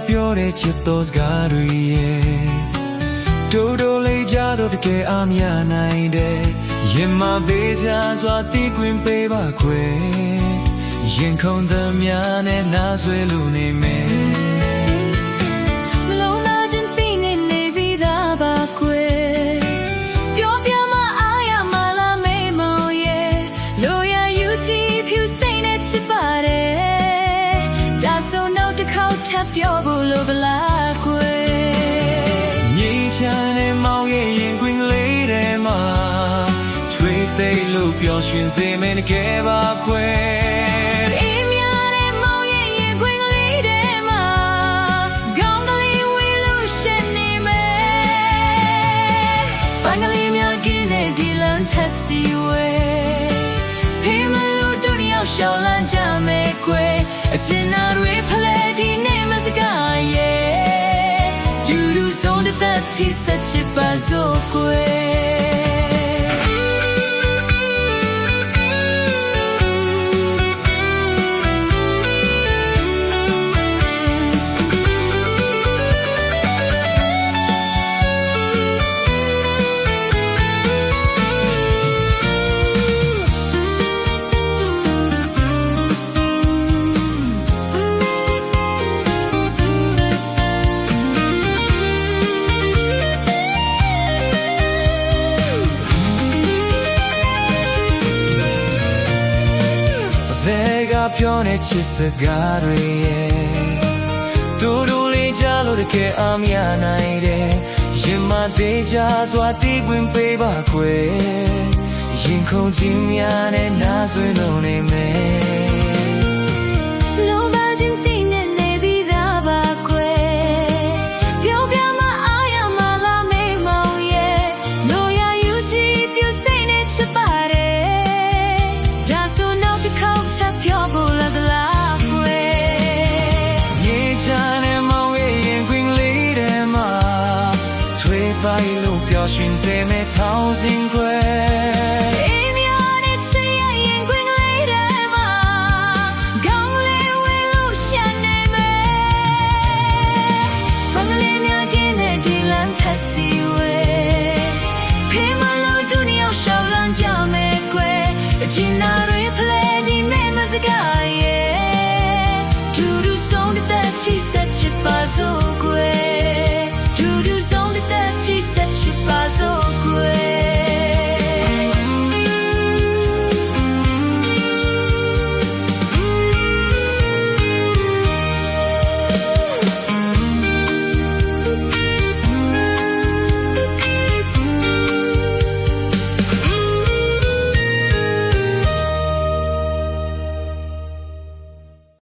ပြောတဲ့ချစ်တော်စကားတွေရဲ့တိုးတိုးလေးကြတော့တကယ်အမြနိုင်တယ်ရင်မသေးချာစွာတီးခွင်ပေးပါခွေရင်ခုန်သမျှနဲ့နာဆွေလို့နေမယ်လုံးလာခြင်းဖိနေနေပြီးသားပါခွေပြောပြမအားရမလားမေမောင်ရဲ့လိုရယူကြည့်ဖြူစိမ့်နဲ့ချစ်ပါတယ်ဒါဆိုတော့တစ်ခေါက်ထပ်ပြောဖို့လိုပလားခွေမြေချမ်းနဲ့မောင်ရဲ့ရင်ခွင်လေးထဲမှာထွေးသိပ်လို့ပျော်ရွှင်စေမယ်တကယ်ပါခွေထက်စီဝဲဖေးမလို့တို့တယောက်ရှောင်းလန်းကြမယ်ကွယ်အချင်နာတွေဖလဲဒီနေ့မစကားရဲ့ဒူဒူဆုံးတဲ့တိဆက်ချစ်ပါစို့ကွယ်ပြောနေချစ်စကားတွေရဲ့တိုးတိုးလေးကြလို့တကယ်အမြနိုင်တယ်ရင်မသေးချာစွာတီးခွင်ပေးပါခွေရင်ခုန်ခြင်းများနဲ့နာဆွေးလို့နေမယ်လုံးပါခြင်းတင်းနဲ့နေပြီးသားပါခွေပြောပြမအားရမလားမေမောင်ရဲ့လိုရယူကြည့်ပြစိတ်နဲ့ချစ်ပါတယ်ဒါဆိုတော့တစ်ခေါက်ချက်ပြောဖို့ဘာလို့ပျော်ရွှင်စေမဲ့ထောင်စင်ခွဲအေးမြနဲ့ချစ်ရရင်ခွင်ကလေးထဲမှာကောင်းလေးဝေလို့ရှာနေမယ်ဘင်္ဂလီများကင်းတဲ့ဒီလန်ထက်စီဝဲဖေးမလို့ဒုနီယောရှောင်းလန်းကြမယ်ကွယ်အချင်နာ